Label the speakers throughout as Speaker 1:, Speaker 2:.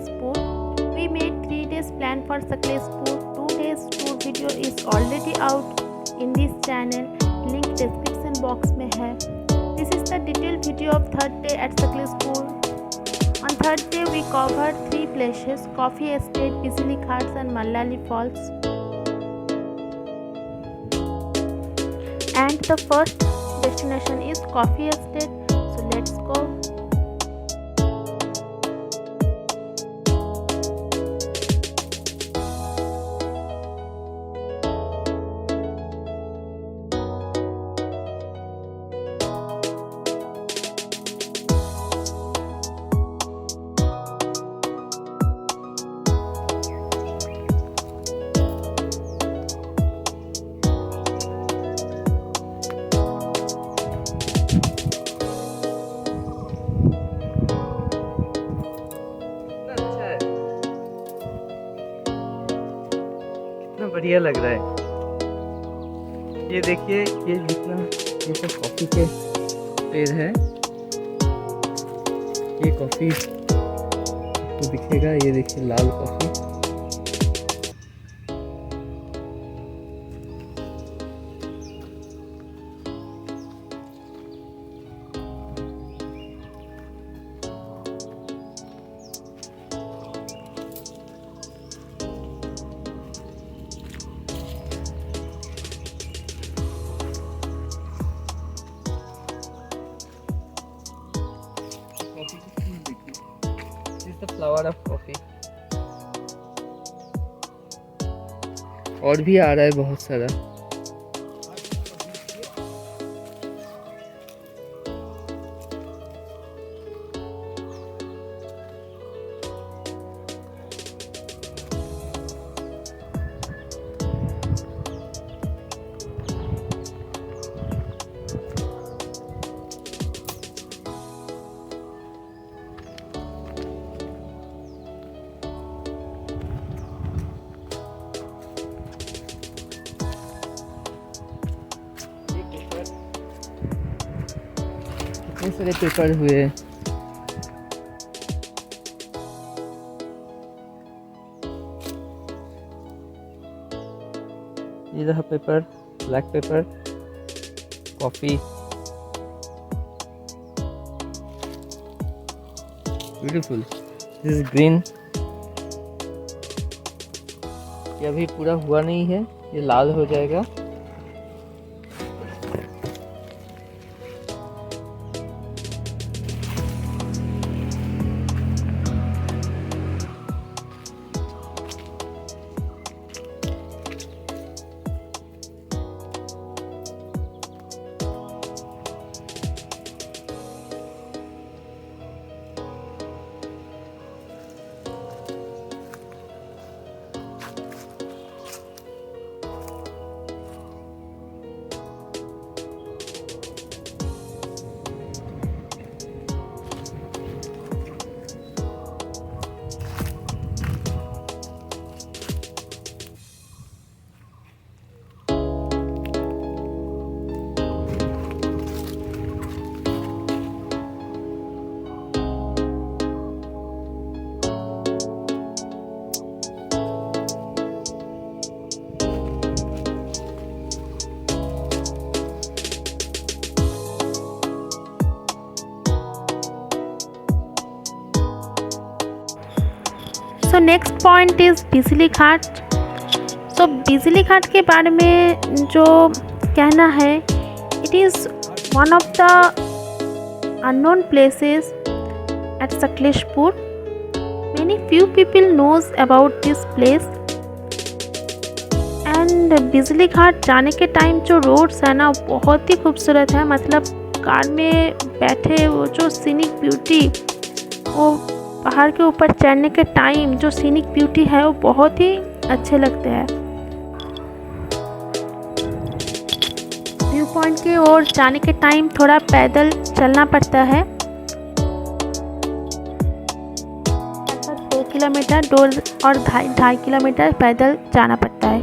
Speaker 1: Sakleshpur. We made 3 days plan for Sakleshpur. 2 days tour video is already out in this channel. Link description box में है. This is the detailed video of third day at Sakleshpur. On third day we covered 3 places: Coffee Estate, Bijli Ghats and Mallali Falls. And the first destination is Coffee Estate. So let's go.
Speaker 2: बढ़िया लग रहा है। ये देखिए, ये जितना ये सब कॉफ़ी के पेड़ है, ये कॉफ़ी तो दिखेगा। ये देखिए लाल कॉफ़ी। फ्लावर ऑफ कॉफी और भी आ रहा है बहुत सारा। कितने सारे पेपर हुए हैं। ये रहा paper, black pepper, coffee, beautiful. This is green. ये अभी पूरा हुआ नहीं है, ये लाल हो जाएगा।
Speaker 1: So next point is बिजली घाट. So बिजली घाट के बारे में जो कहना है, it is one of the unknown places at Sakleshpur. Many few people knows about this place. And बिजली घाट जाने के टाइम जो रोड्स है ना, बहुत ही खूबसूरत है। मतलब कार में बैठे वो जो सीनिक ब्यूटी, वो पहाड़ के ऊपर चढ़ने के टाइम जो सीनिक ब्यूटी है वो बहुत ही अच्छे लगते हैं। व्यू पॉइंट की ओर जाने के टाइम थोड़ा पैदल चलना पड़ता है। 2 किलोमीटर और 2.5 किलोमीटर पैदल जाना पड़ता है।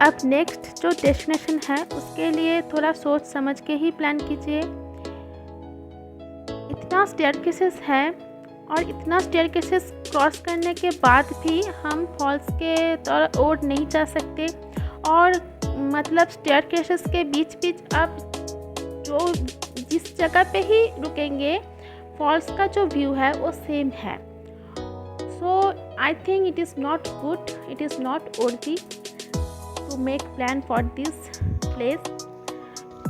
Speaker 1: अब नेक्स्ट जो डेस्टिनेशन है उसके लिए थोड़ा सोच समझ के ही प्लान कीजिए। इतना स्टेयरकेसेस है और इतना स्टेयरकेसेस क्रॉस करने के बाद भी हम फॉल्स के ओर नहीं जा सकते। और मतलब स्टेयरकेसेस के बीच बीच आप जो जिस जगह पे ही रुकेंगे फॉल्स का जो व्यू है वो सेम है। So I think it is not good, it is not worthy to make plan for this place।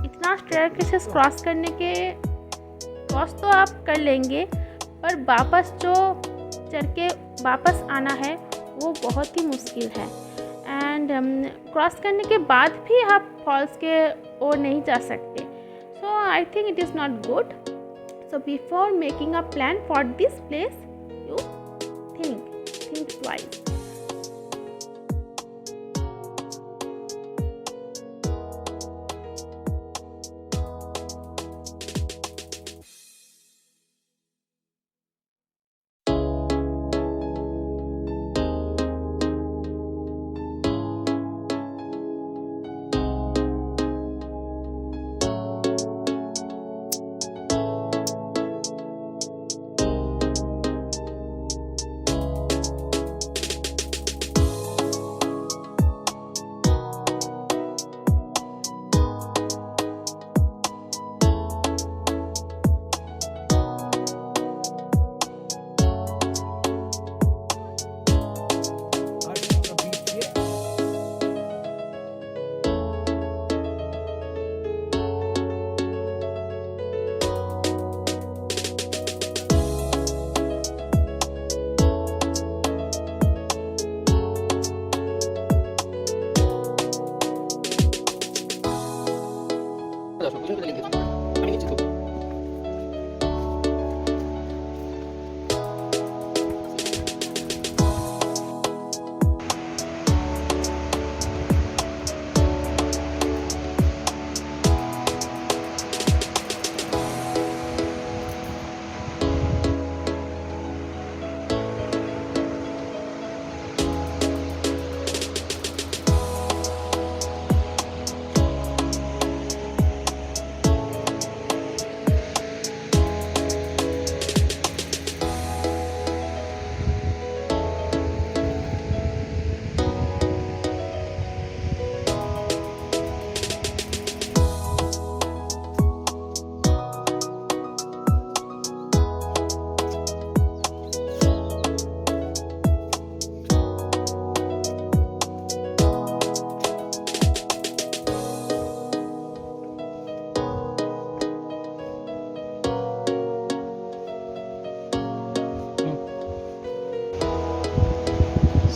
Speaker 1: इतना स्टेयरकेसेस क्रॉस करने के क्रॉस तो आप कर लेंगे पर वापस जो चढ़ के वापस आना है वो बहुत ही मुश्किल है। एंड क्रॉस करने के बाद भी आप फॉल्स के ओर नहीं जा सकते। So I think it is not good. So before making a plan for this place you think twice।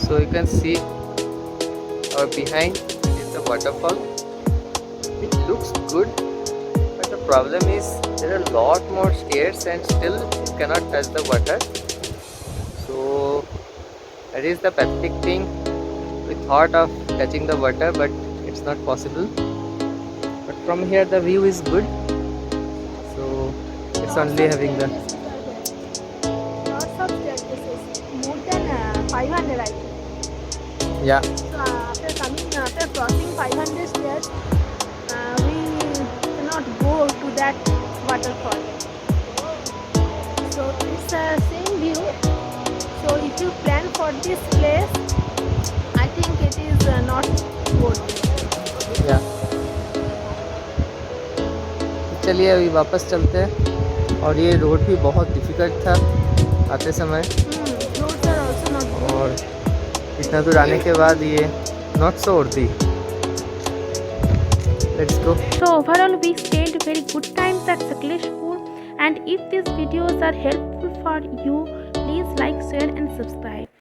Speaker 2: So you can see our behind is the waterfall. It looks good, but the problem is there are a lot more stairs and still you cannot touch the water. So that is the pathetic thing. We thought of touching the water, but it's not possible. But from here the view is good. So it's only having the
Speaker 1: Lots of staircases, more than 500 I think.
Speaker 2: yeah.
Speaker 1: So after crossing 500 stairs, we cannot go to that waterfall. So it's the same view. So if you plan for this place, I think it is not good.
Speaker 2: Yeah. चलिए अभी वापस चलते हैं। और ये road भी बहुत difficult था आते समय,
Speaker 1: roads are also not good.
Speaker 2: और इतना दूर आने के बाद ये नॉट सो वर्दी। Let's go.
Speaker 1: So overall we spent very good times at Sakleshpur, and if these videos are helpful for you, please like, share and subscribe.